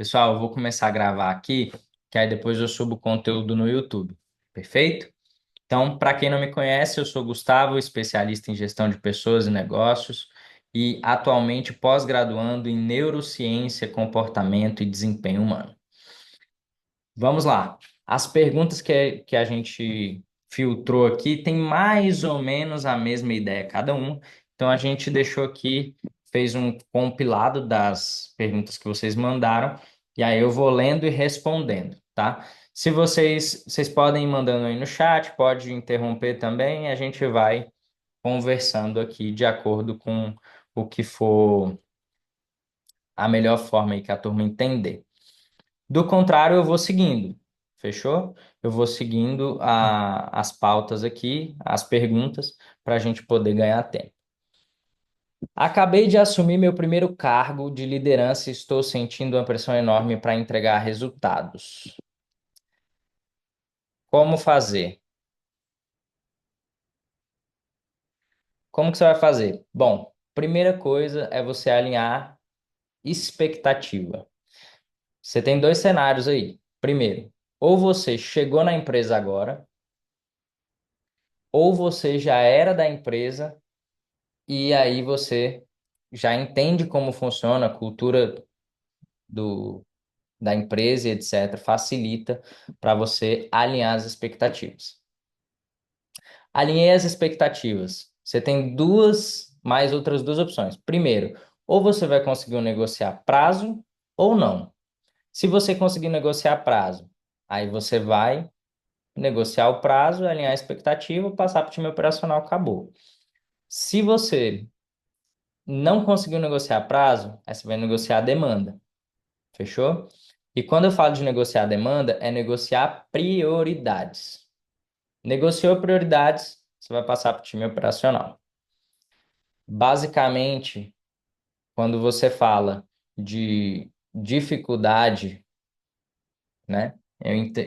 Pessoal, eu vou começar a gravar aqui, que aí depois eu subo o conteúdo no YouTube. Perfeito? Então, para quem não me conhece, eu sou Gustavo, especialista em gestão de pessoas e negócios e atualmente pós-graduando em neurociência, comportamento e desempenho humano. Vamos lá. As perguntas que a gente filtrou aqui têm mais ou menos a mesma ideia cada uma. Então a gente deixou aqui, fez um compilado das perguntas que vocês mandaram, e aí eu vou lendo e respondendo, tá? Se vocês podem ir mandando aí no chat, pode interromper também, a gente vai conversando aqui de acordo com o que for a melhor forma aí que a turma entender. Do contrário, eu vou seguindo. Fechou? Eu vou seguindo as pautas aqui, as perguntas, para a gente poder ganhar tempo. Acabei de assumir meu primeiro cargo de liderança e estou sentindo uma pressão enorme para entregar resultados. Como fazer? Como que você vai fazer? Bom, primeira coisa é você alinhar expectativa. Você tem dois cenários aí. Primeiro, ou você chegou na empresa agora, ou você já era da empresa e aí você já entende como funciona a cultura do, da empresa e etc. Facilita para você alinhar as expectativas. Alinhei as expectativas. Você tem mais outras duas opções. Primeiro, ou você vai conseguir negociar prazo ou não. Se você conseguir negociar prazo, aí você vai negociar o prazo, alinhar a expectativa, passar para o time operacional, acabou. Se você não conseguiu negociar prazo, aí você vai negociar a demanda. Fechou? E quando eu falo de negociar a demanda, é negociar prioridades. Negociou prioridades, você vai passar para o time operacional. Basicamente, quando você fala de dificuldade, né?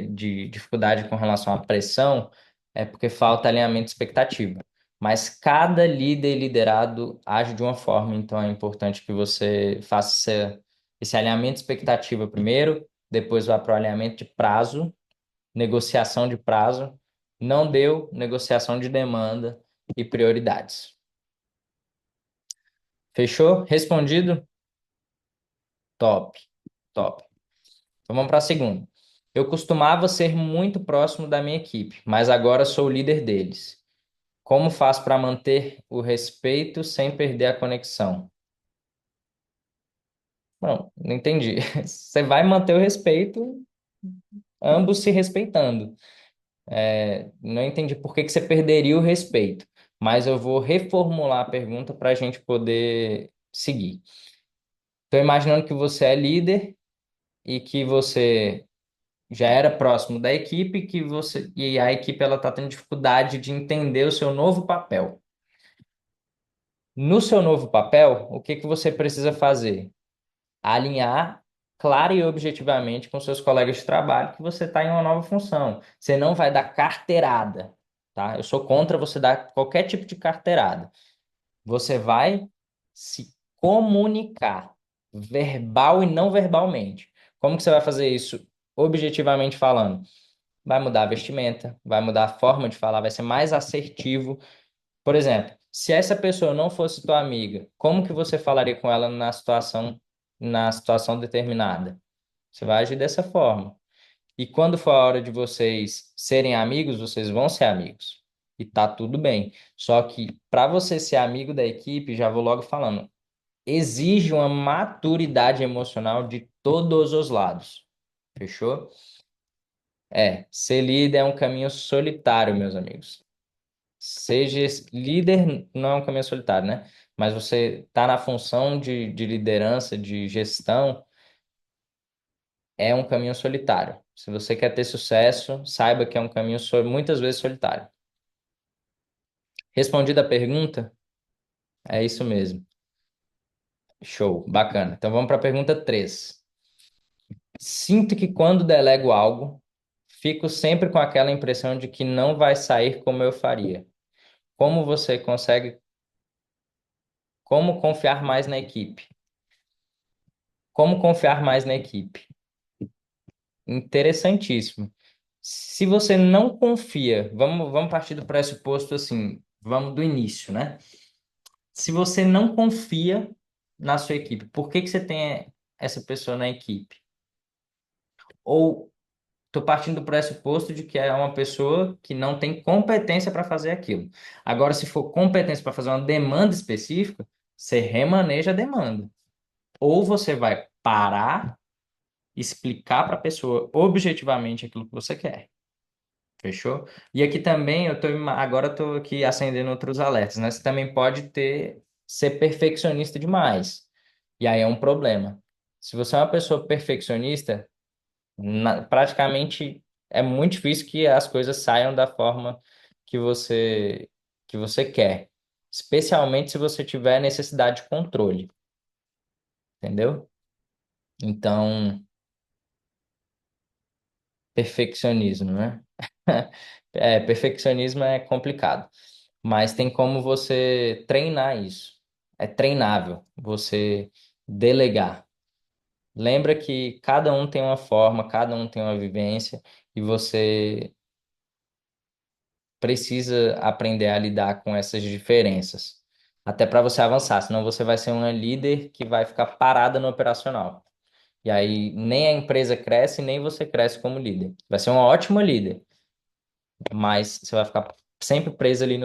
De dificuldade com relação à pressão, é porque falta alinhamento de expectativa. Mas cada líder e liderado age de uma forma, então é importante que você faça esse alinhamento de expectativa primeiro, depois vá para o alinhamento de prazo, negociação de prazo, não deu, negociação de demanda e prioridades. Fechou? Respondido? Top, top. Então vamos para a segunda. Eu costumava ser muito próximo da minha equipe, mas agora sou o líder deles. Como faço para manter o respeito sem perder a conexão? Não entendi. Você vai manter o respeito, ambos se respeitando. Não entendi por que que você perderia o respeito, mas eu vou reformular a pergunta para a gente poder seguir. Estou imaginando que você é líder e que você já era próximo da equipe e a equipe ela está tendo dificuldade de entender o seu novo papel. No seu novo papel, o que que você precisa fazer? Alinhar clara e objetivamente com seus colegas de trabalho que você está em uma nova função. Você não vai dar carteirada, tá? Eu sou contra você dar qualquer tipo de carteirada. Você vai se comunicar, verbal e não verbalmente. Como que você vai fazer isso objetivamente falando? Vai mudar a vestimenta, vai mudar a forma de falar, vai ser mais assertivo. Por exemplo, se essa pessoa não fosse tua amiga, como que você falaria com ela na situação determinada? Você vai agir dessa forma. E quando for a hora de vocês serem amigos, vocês vão ser amigos. E tá tudo bem. Só que para você ser amigo da equipe, já vou logo falando, exige uma maturidade emocional de todos os lados. Fechou? Ser líder é um caminho solitário, meus amigos. Líder não é um caminho solitário, né? Mas você tá na função de liderança, de gestão, é um caminho solitário. Se você quer ter sucesso, saiba que é um caminho muitas vezes solitário. Respondida a pergunta? É isso mesmo. Show, bacana. Então vamos para a pergunta 3. Sinto que quando delego algo, fico sempre com aquela impressão de que não vai sair como eu faria. Como você consegue, como confiar mais na equipe? Como confiar mais na equipe? Interessantíssimo. Se você não confia, vamos partir do pressuposto assim, vamos do início, né? Se você não confia na sua equipe, por que que você tem essa pessoa na equipe? Ou estou partindo do pressuposto de que é uma pessoa que não tem competência para fazer aquilo. Agora, se for competência para fazer uma demanda específica, você remaneja a demanda. Ou você vai parar, explicar para a pessoa objetivamente aquilo que você quer. Fechou? E aqui também agora eu tô aqui acendendo outros alertas, né? Você também pode ser perfeccionista demais. E aí é um problema. Se você é uma pessoa perfeccionista, praticamente é muito difícil que as coisas saiam da forma que que você quer, especialmente se você tiver necessidade de controle, entendeu? Então, perfeccionismo, né? Perfeccionismo é complicado, mas tem como você treinar isso. É treinável você delegar. Lembra que cada um tem uma forma, cada um tem uma vivência e você precisa aprender a lidar com essas diferenças. Até para você avançar, senão você vai ser uma líder que vai ficar parada no operacional. E aí nem a empresa cresce, nem você cresce como líder. Vai ser uma ótima líder, mas você vai ficar sempre preso ali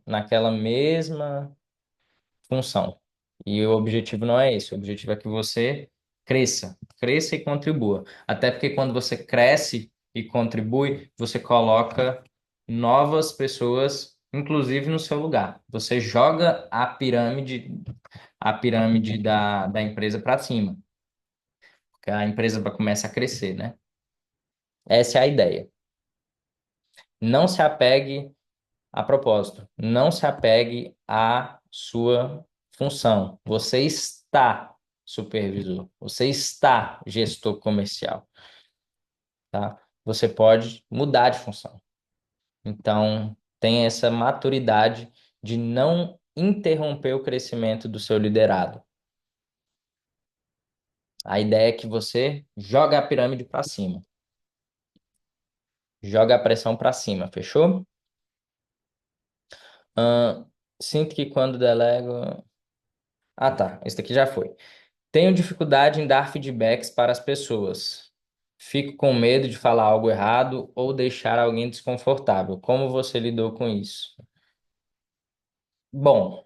naquela mesma função. E o objetivo não é esse, o objetivo é que você cresça e contribua. Até porque quando você cresce e contribui, você coloca novas pessoas, inclusive no seu lugar. Você joga a pirâmide da empresa para cima, porque a empresa começa a crescer, né? Essa é a ideia. Não se apegue a propósito, não se apegue à sua função. Você está supervisor, você está gestor comercial, tá? Você pode mudar de função. Então, tenha essa maturidade de não interromper o crescimento do seu liderado. A ideia é que você joga a pirâmide para cima, joga a pressão para cima, fechou? Ahn, sinto que quando delego. Ah, tá. Esse daqui já foi. Tenho dificuldade em dar feedbacks para as pessoas. Fico com medo de falar algo errado ou deixar alguém desconfortável. Como você lidou com isso? Bom,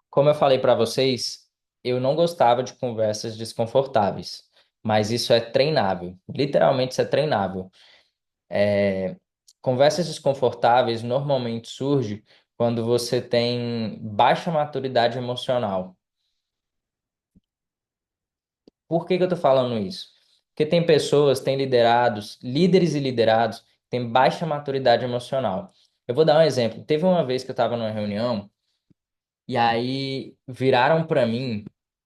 como eu falei para vocês, eu não gostava de conversas desconfortáveis, mas isso é treinável. Literalmente, isso é treinável. Conversas desconfortáveis normalmente surgem quando você tem baixa maturidade emocional. Por que que eu tô falando isso? Porque tem pessoas, tem liderados, líderes e liderados, que têm baixa maturidade emocional. Eu vou dar um exemplo. Teve uma vez que eu estava numa reunião e aí viraram para mim,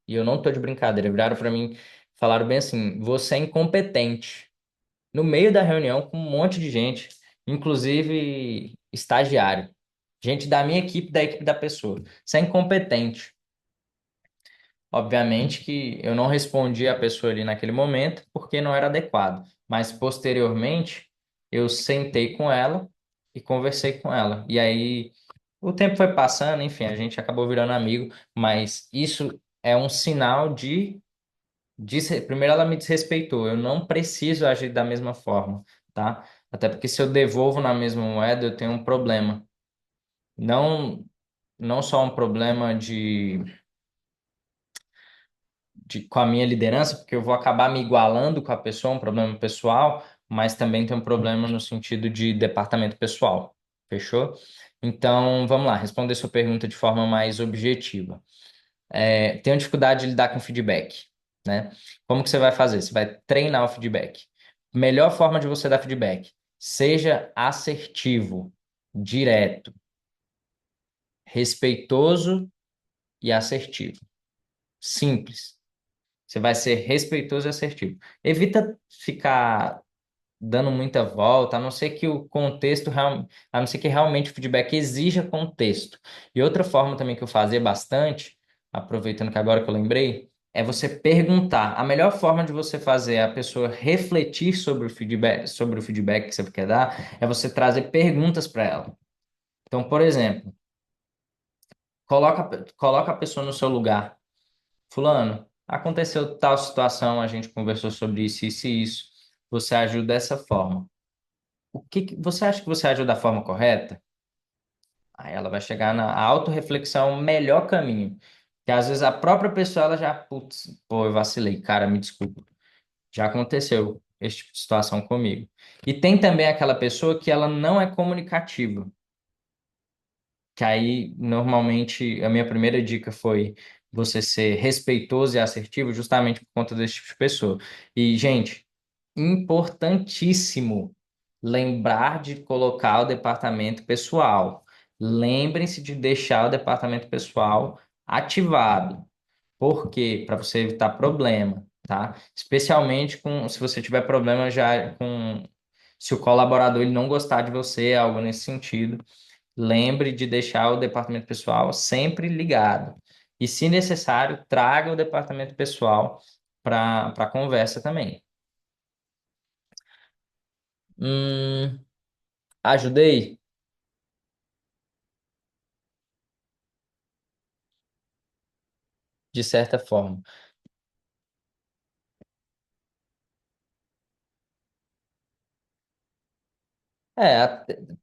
e eu não tô de brincadeira, viraram para mim, falaram bem assim: "Você é incompetente". No meio da reunião com um monte de gente, inclusive estagiário, gente da minha equipe, da equipe da pessoa. Você é incompetente. Obviamente que eu não respondi a pessoa ali naquele momento porque não era adequado, mas posteriormente eu sentei com ela e conversei com ela. E aí o tempo foi passando, enfim, a gente acabou virando amigo, mas isso é um sinal primeiro ela me desrespeitou, eu não preciso agir da mesma forma, tá? Até porque se eu devolvo na mesma moeda, eu tenho um problema. Não, não só um problema com a minha liderança, porque eu vou acabar me igualando com a pessoa, um problema pessoal, mas também tem um problema no sentido de departamento pessoal. Fechou? Então, vamos lá, responder sua pergunta de forma mais objetiva. Tenho dificuldade de lidar com feedback, né? Como que você vai fazer? Você vai treinar o feedback. Melhor forma de você dar feedback, seja assertivo, direto, respeitoso e assertivo. Simples. Você vai ser respeitoso e assertivo. Evita ficar dando muita volta, a não ser que o contexto, a não ser que realmente o feedback exija contexto. E outra forma também que eu fazia bastante, aproveitando que agora que eu lembrei, é você perguntar. A melhor forma de você fazer a pessoa refletir sobre o feedback que você quer dar, é você trazer perguntas para ela. Então, por exemplo, coloca a pessoa no seu lugar. Fulano, aconteceu tal situação, a gente conversou sobre isso e isso. Você agiu dessa forma. Você acha que você agiu da forma correta? Aí ela vai chegar na autorreflexão, o melhor caminho. Que às vezes a própria pessoa ela já, putz, pô, eu vacilei, cara, me desculpa. Já aconteceu esse tipo de situação comigo. E tem também aquela pessoa que ela não é comunicativa. Que aí, normalmente, a minha primeira dica foi você ser respeitoso e assertivo, justamente por conta desse tipo de pessoa. E, gente, importantíssimo lembrar de colocar o departamento pessoal. Lembrem-se de deixar o departamento pessoal ativado. Por quê? Para você evitar problema, tá? Especialmente se você tiver problema já com se o colaborador ele não gostar de você, algo nesse sentido. Lembre de deixar o departamento pessoal sempre ligado. E, se necessário, traga o departamento pessoal para a conversa também. Hum, ajudei? De certa forma.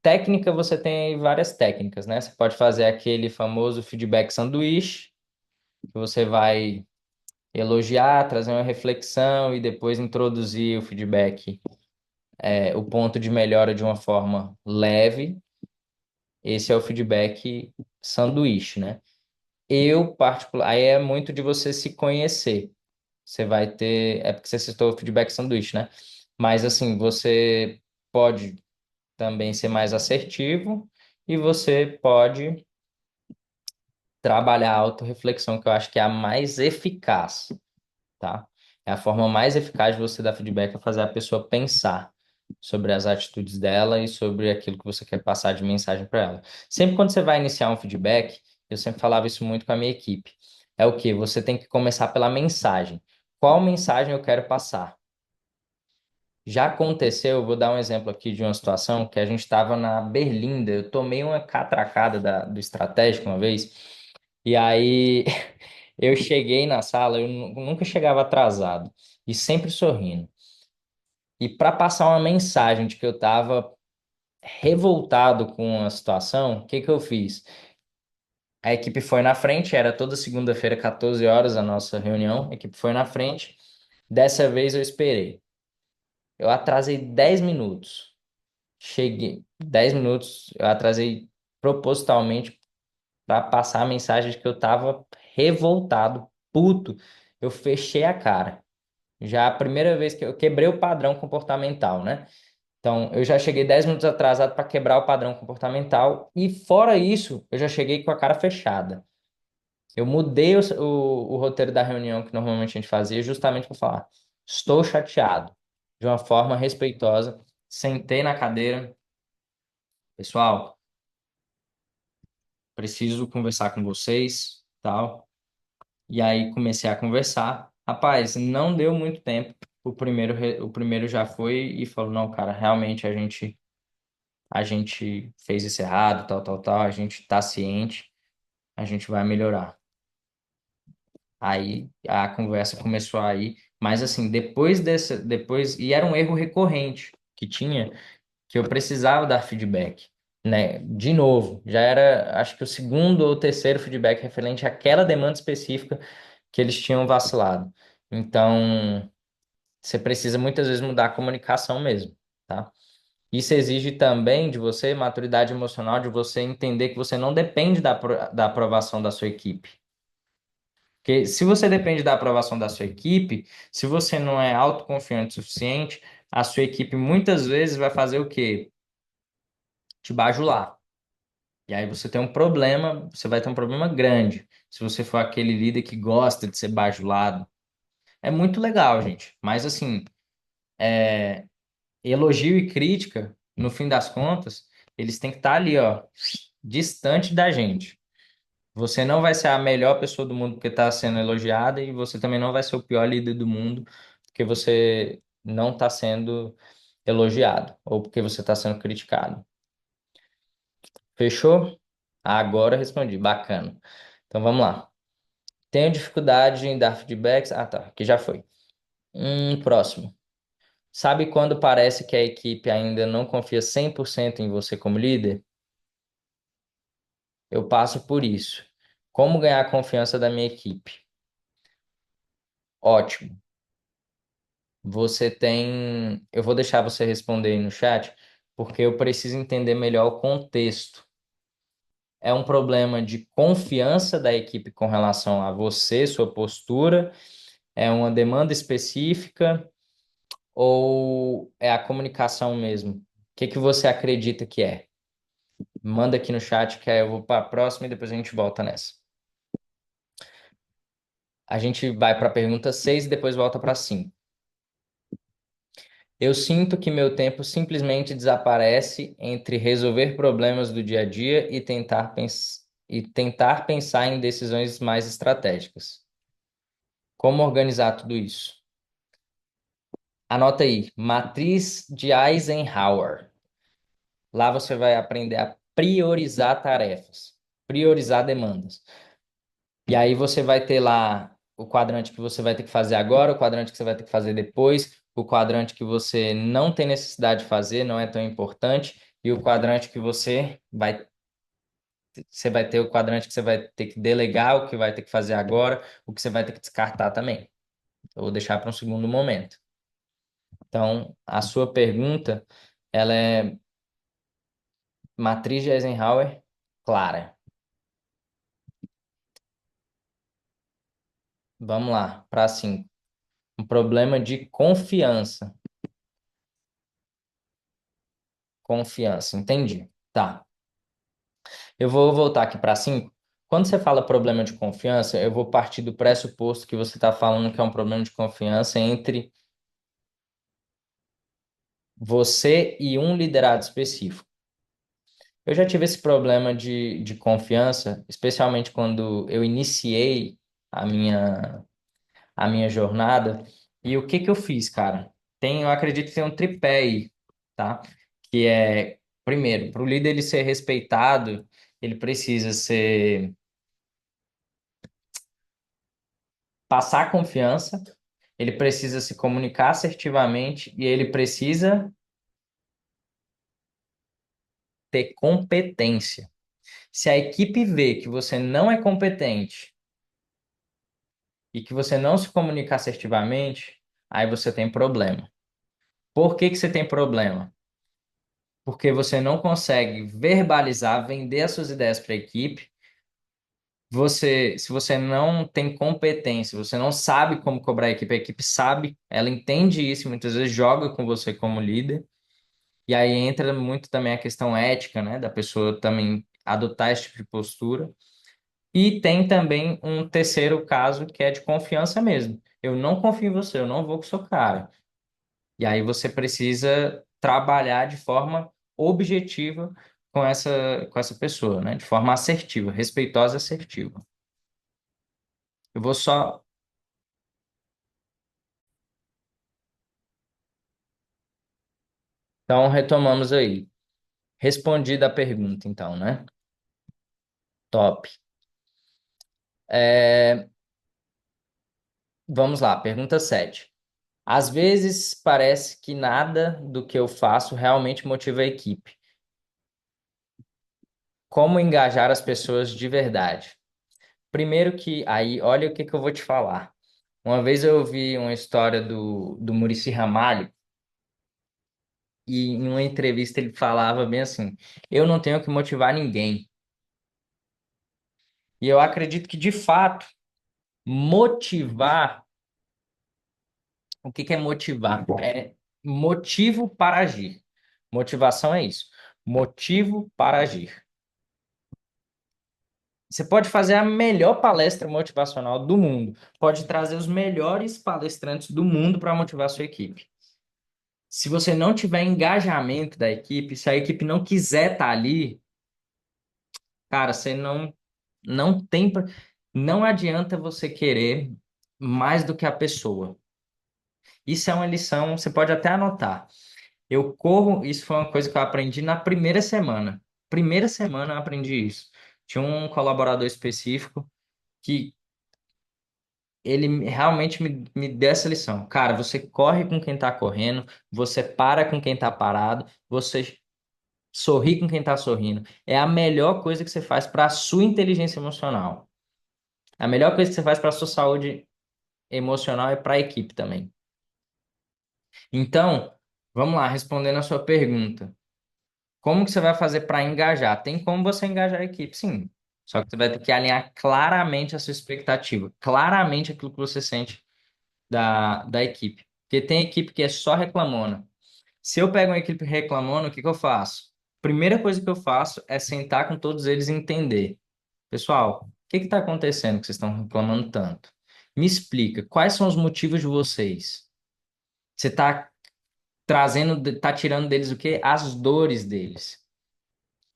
Técnica, você tem várias técnicas, né? Você pode fazer aquele famoso feedback sanduíche, que você vai elogiar, trazer uma reflexão e depois introduzir o feedback, o ponto de melhora de uma forma leve. Esse é o feedback sanduíche, né? Aí é muito de você se conhecer. Você vai ter, é porque você citou o feedback sanduíche, né? Mas assim, você pode também ser mais assertivo e você pode trabalhar a autorreflexão, que eu acho que é a mais eficaz, tá? É a forma mais eficaz de você dar feedback, é fazer a pessoa pensar sobre as atitudes dela e sobre aquilo que você quer passar de mensagem para ela. Sempre quando você vai iniciar um feedback, eu sempre falava isso muito com a minha equipe. É o quê? Você tem que começar pela mensagem. Qual mensagem eu quero passar? Já aconteceu, eu vou dar um exemplo aqui de uma situação que a gente estava na Berlinda, eu tomei uma catracada do estratégico uma vez, e aí eu cheguei na sala, eu nunca chegava atrasado e sempre sorrindo. E para passar uma mensagem de que eu estava revoltado com a situação, o que que eu fiz? A equipe foi na frente, era toda segunda-feira, 14 horas, a nossa reunião. A equipe foi na frente. Dessa vez eu esperei. Eu atrasei 10 minutos. Cheguei 10 minutos, eu atrasei propositalmente para passar a mensagem de que eu estava revoltado, puto. Eu fechei a cara. Já a primeira vez que eu quebrei o padrão comportamental, né? Então, eu já cheguei 10 minutos atrasado para quebrar o padrão comportamental e fora isso, eu já cheguei com a cara fechada. Eu mudei o roteiro da reunião que normalmente a gente fazia justamente para falar, estou chateado, de uma forma respeitosa. Sentei na cadeira, pessoal, preciso conversar com vocês, tal. E aí comecei a conversar. Rapaz, não deu muito tempo. O primeiro já foi e falou, não, cara, realmente a gente fez isso errado, tal, tal, tal, a gente tá ciente, a gente vai melhorar. Aí a conversa começou a ir, mas assim, e era um erro recorrente que tinha, que eu precisava dar feedback, né? De novo, já era, acho que o segundo ou terceiro feedback referente àquela demanda específica que eles tinham vacilado. Então, você precisa muitas vezes mudar a comunicação mesmo, tá? Isso exige também de você maturidade emocional, de você entender que você não depende da aprovação da sua equipe. Porque se você depende da aprovação da sua equipe, se você não é autoconfiante o suficiente, a sua equipe muitas vezes vai fazer o quê? Te bajular. E aí você tem um problema, você vai ter um problema grande. Se você for aquele líder que gosta de ser bajulado. É muito legal, gente. Mas assim, elogio e crítica, no fim das contas, eles têm que estar ali, ó, distante da gente. Você não vai ser a melhor pessoa do mundo porque está sendo elogiada e você também não vai ser o pior líder do mundo porque você não está sendo elogiado ou porque você está sendo criticado. Fechou? Agora eu respondi. Bacana. Então vamos lá. Tenho dificuldade em dar feedbacks. Ah, tá. Aqui já foi. Próximo. Sabe quando parece que a equipe ainda não confia 100% em você como líder? Eu passo por isso. Como ganhar a confiança da minha equipe? Ótimo. Você tem. Eu vou deixar você responder aí no chat, porque eu preciso entender melhor o contexto. É um problema de confiança da equipe com relação a você, sua postura? É uma demanda específica? Ou é a comunicação mesmo? O que que você acredita que é? Manda aqui no chat que aí eu vou para a próxima e depois a gente volta nessa. A gente vai para a pergunta 6 e depois volta para 5. Eu sinto que meu tempo simplesmente desaparece entre resolver problemas do dia a dia e tentar pensar em decisões mais estratégicas. Como organizar tudo isso? Anota aí, matriz de Eisenhower. Lá você vai aprender a priorizar tarefas, priorizar demandas. E aí você vai ter lá o quadrante que você vai ter que fazer agora, o quadrante que você vai ter que fazer depois, o quadrante que você não tem necessidade de fazer, não é tão importante, e o quadrante que você vai ter o quadrante que você vai ter que delegar, o que vai ter que fazer agora, o que você vai ter que descartar também, ou deixar para um segundo momento. Então, a sua pergunta, ela é matriz de Eisenhower clara. Vamos lá, para 5. Um problema de confiança. Confiança, entendi. Tá. Eu vou voltar aqui para 5. Quando você fala problema de confiança, eu vou partir do pressuposto que você está falando que é um problema de confiança entre você e um liderado específico. Eu já tive esse problema de confiança, especialmente quando eu iniciei a minha jornada. E o que que eu fiz, cara? Eu acredito que tem um tripé aí, tá? Que é, primeiro, para o líder ele ser respeitado, ele precisa passar confiança, ele precisa se comunicar assertivamente e ele precisa ter competência. Se a equipe vê que você não é competente e que você não se comunica assertivamente, aí você tem problema. Por que que você tem problema? Porque você não consegue verbalizar, vender as suas ideias para a equipe. Se você não tem competência, você não sabe como cobrar a equipe sabe, ela entende isso, e muitas vezes joga com você como líder. E aí entra muito também a questão ética, né, da pessoa também adotar esse tipo de postura. E tem também um terceiro caso que é de confiança mesmo. Eu não confio em você, eu não vou com o seu cara. E aí você precisa trabalhar de forma objetiva com essa pessoa, né? De forma assertiva, respeitosa e assertiva. Eu vou só. Então, retomamos aí. Respondida a pergunta, então, né? Top. É, Vamos lá, pergunta 7. Às vezes parece que nada do que eu faço realmente motiva a equipe. Como engajar as pessoas de verdade? Primeiro que aí, olha o que que eu vou te falar. Uma vez eu ouvi uma história do Muricy Ramalho e em uma entrevista ele falava bem assim: eu não tenho que motivar ninguém. E eu acredito que de fato motivar, o que que é motivar? É motivo para agir. Motivação é isso. Motivo para agir. Você pode fazer a melhor palestra motivacional do mundo, pode trazer os melhores palestrantes do mundo para motivar a sua equipe. Se você não tiver engajamento da equipe, se a equipe não quiser estar ali, cara, você não. Não tem, não adianta você querer mais do que a pessoa. Isso é uma lição, você pode até anotar. Eu corro, isso foi uma coisa que eu aprendi na primeira semana. Primeira semana eu aprendi isso. Tinha um colaborador específico que ele realmente me deu essa lição. Cara, você corre com quem tá correndo, você para com quem tá parado, você sorri com quem tá sorrindo. É a melhor coisa que você faz para a sua inteligência emocional. A melhor coisa que você faz para a sua saúde emocional e para a equipe também. Então, vamos lá, respondendo a sua pergunta. Como que você vai fazer para engajar? Tem como você engajar a equipe, sim. Só que você vai ter que alinhar claramente a sua expectativa, claramente aquilo que você sente da equipe. Porque tem equipe que é só reclamona. Se eu pego uma equipe reclamona, o que que eu faço? Primeira coisa que eu faço é sentar com todos eles e entender. Pessoal, o que está acontecendo que vocês estão reclamando tanto? Me explica, quais são os motivos de vocês? Você está trazendo, está tirando deles o quê? As dores deles.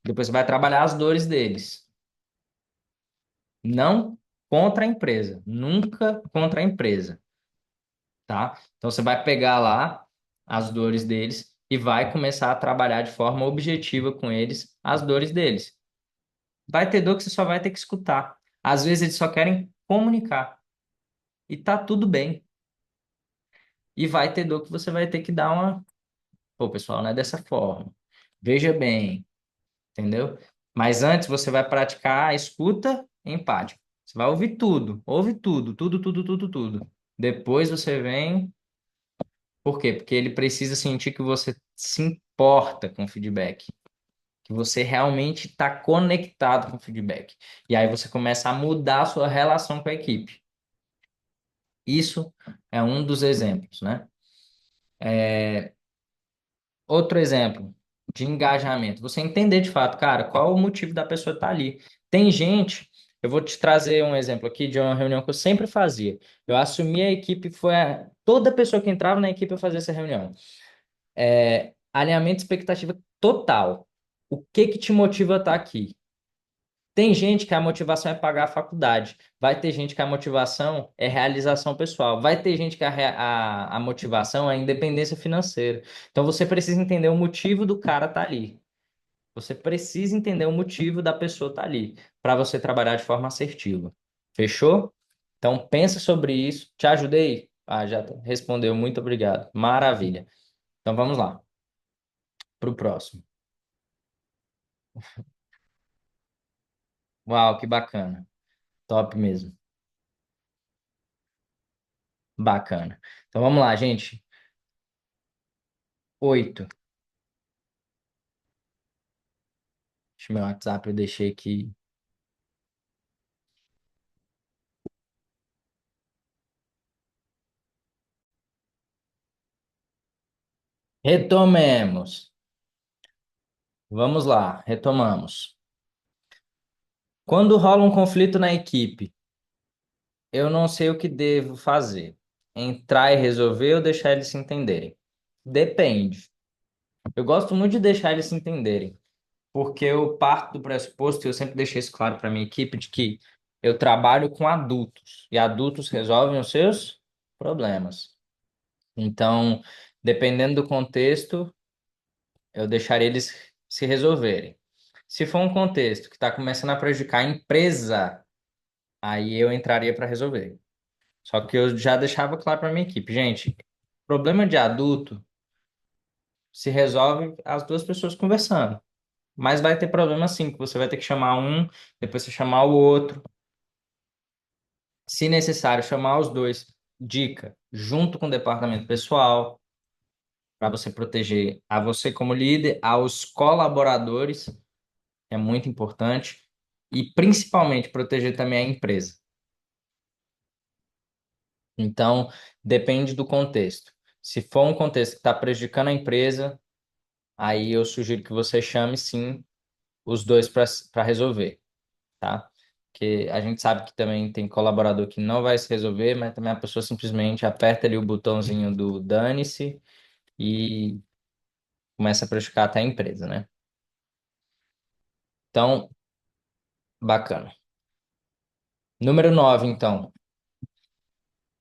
Depois você vai trabalhar as dores deles. Não contra a empresa, nunca contra a empresa, tá? Então você vai pegar lá as dores deles e vai começar a trabalhar de forma objetiva com eles as dores deles. Vai ter dor que você só vai ter que escutar. Às vezes eles só querem comunicar e tá tudo bem. E vai ter dor que você vai ter que dar uma, pô, pessoal, não é dessa forma. Veja bem, entendeu? Mas antes você vai praticar a escuta empática. Você vai ouvir tudo, ouve tudo, tudo, tudo, tudo, tudo. Depois você vem. Por quê? Porque ele precisa sentir que você se importa com o feedback, que você realmente está conectado com o feedback. E aí você começa a mudar a sua relação com a equipe. Isso é um dos exemplos, né? Outro exemplo de engajamento. Você entender de fato, cara, qual o motivo da pessoa estar ali. Tem gente, eu vou te trazer um exemplo aqui de uma reunião que eu sempre fazia. Eu assumi a equipe, toda pessoa que entrava na equipe eu fazia essa reunião. Alinhamento de expectativa total. O que que te motiva a estar aqui? Tem gente que a motivação é pagar a faculdade. Vai ter gente que a motivação é realização pessoal. Vai ter gente que a motivação é independência financeira. Então você precisa entender o motivo do cara estar ali. Você precisa entender o motivo da pessoa estar ali para você trabalhar de forma assertiva. Fechou? Então pensa sobre isso. Te ajudei? Ah, já respondeu. Muito obrigado. Maravilha. Então vamos lá para o próximo. Uau, que bacana. Top mesmo. Bacana. Então vamos lá, gente. 8. Meu WhatsApp eu deixei aqui. Retomemos. Vamos lá, retomamos. Quando rola um conflito na equipe, eu não sei o que devo fazer. Entrar e resolver ou deixar eles se entenderem? Depende. Eu gosto muito de deixar eles se entenderem, porque eu parto do pressuposto, e eu sempre deixei isso claro para minha equipe, de que eu trabalho com adultos e adultos resolvem os seus problemas. Então, dependendo do contexto, eu deixaria eles se resolverem. Se for um contexto que está começando a prejudicar a empresa, aí eu entraria para resolver. Só que eu já deixava claro para minha equipe, gente, problema de adulto se resolve as duas pessoas conversando. Mas vai ter problema sim, que você vai ter que chamar um, depois você chamar o outro. Se necessário, chamar os dois. Dica, junto com o departamento pessoal, para você proteger a você como líder, aos colaboradores, é muito importante, e principalmente proteger também a empresa. Então, depende do contexto. Se for um contexto que está prejudicando a empresa, aí eu sugiro que você chame sim os dois para resolver, tá? Porque a gente sabe que também tem colaborador que não vai se resolver, mas também a pessoa simplesmente aperta ali o botãozinho do dane-se e começa a prejudicar até a empresa, né? Então, bacana. Número 9, então.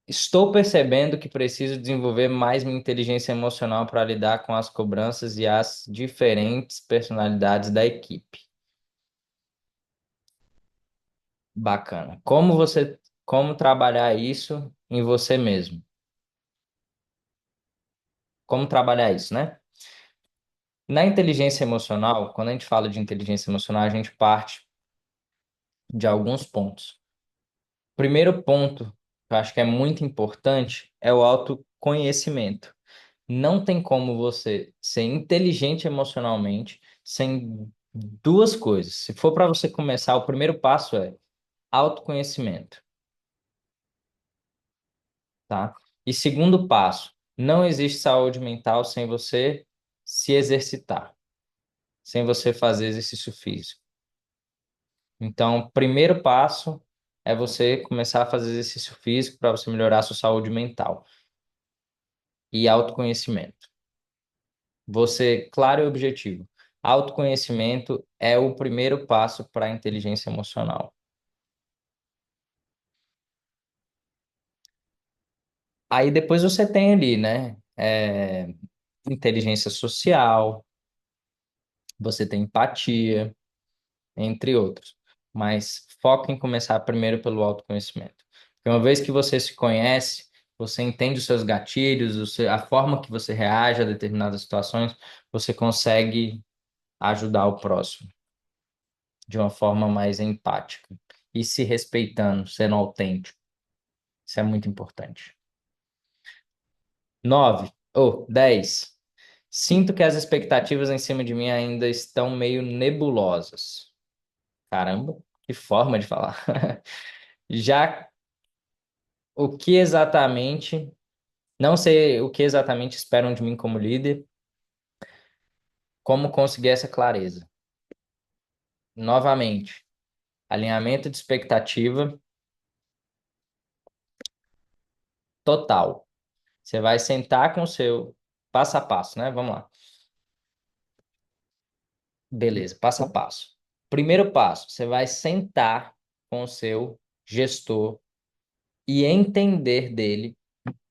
Estou percebendo que preciso desenvolver mais minha inteligência emocional para lidar com as cobranças e as diferentes personalidades da equipe. Bacana. Como trabalhar isso em você mesmo? Como trabalhar isso, né? Na inteligência emocional, quando a gente fala de inteligência emocional, a gente parte de alguns pontos. Primeiro ponto, que eu acho que é muito importante, é o autoconhecimento. Não tem como você ser inteligente emocionalmente sem duas coisas. Se for para você começar, o primeiro passo é autoconhecimento, tá? E segundo passo, não existe saúde mental sem você se exercitar, sem você fazer exercício físico. Então, primeiro passo é você começar a fazer exercício físico para você melhorar a sua saúde mental e autoconhecimento. Você, claro e objetivo. Autoconhecimento é o primeiro passo para a inteligência emocional. Aí depois você tem ali, né? Inteligência social, você tem empatia, entre outros. Mas foca em começar primeiro pelo autoconhecimento. Porque uma vez que você se conhece, você entende os seus gatilhos, a forma que você reage a determinadas situações, você consegue ajudar o próximo de uma forma mais empática e se respeitando, sendo autêntico. Isso é muito importante. 9 ou 10. Sinto que as expectativas em cima de mim ainda estão meio nebulosas. Caramba, que forma de falar. Já o que exatamente, não sei o que exatamente esperam de mim como líder, como conseguir essa clareza. Novamente, alinhamento de expectativa total. Você vai sentar com o seu passo a passo, né? Vamos lá. Beleza, passo a passo. Primeiro passo, você vai sentar com o seu gestor e entender dele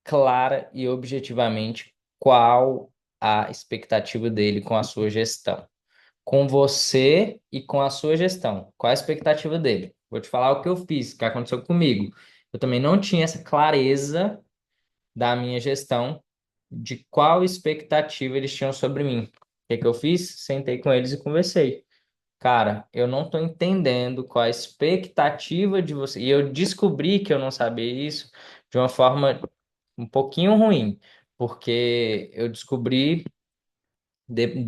clara e objetivamente qual a expectativa dele com a sua gestão. Com você e com a sua gestão. Qual a expectativa dele? Vou te falar o que eu fiz, o que aconteceu comigo. Eu também não tinha essa clareza da minha gestão de qual expectativa eles tinham sobre mim. O que que eu fiz? Sentei com eles e conversei. Cara, eu não estou entendendo qual a expectativa de você. E eu descobri que eu não sabia isso de uma forma um pouquinho ruim, porque eu descobri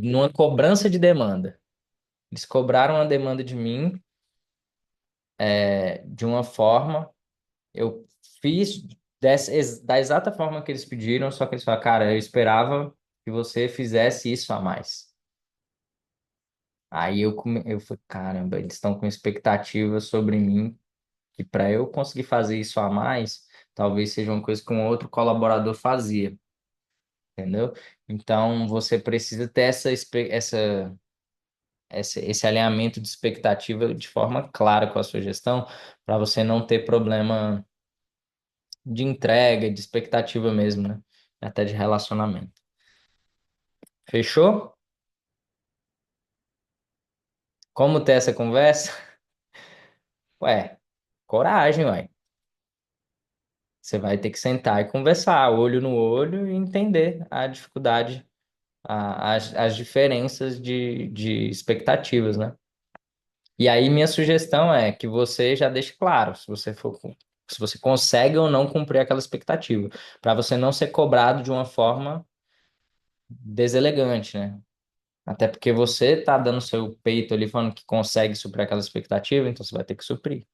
numa cobrança de demanda. Eles cobraram a demanda de mim, de uma forma, eu fiz da exata forma que eles pediram, só que eles falaram, cara, eu esperava que você fizesse isso a mais. Aí eu falei, caramba, eles estão com expectativa sobre mim, que para eu conseguir fazer isso a mais, talvez seja uma coisa que um outro colaborador fazia, entendeu? Então, você precisa ter esse alinhamento de expectativa de forma clara com a sua gestão, para você não ter problema de entrega, de expectativa mesmo, né? Até de relacionamento. Fechou? Como ter essa conversa? Ué, coragem, ué. Você vai ter que sentar e conversar, olho no olho, e entender a dificuldade, as diferenças de expectativas, né? E aí, minha sugestão é que você já deixe claro se você consegue ou não cumprir aquela expectativa, para você não ser cobrado de uma forma deselegante, né? Até porque você tá dando seu peito ali falando que consegue suprir aquela expectativa, então você vai ter que suprir.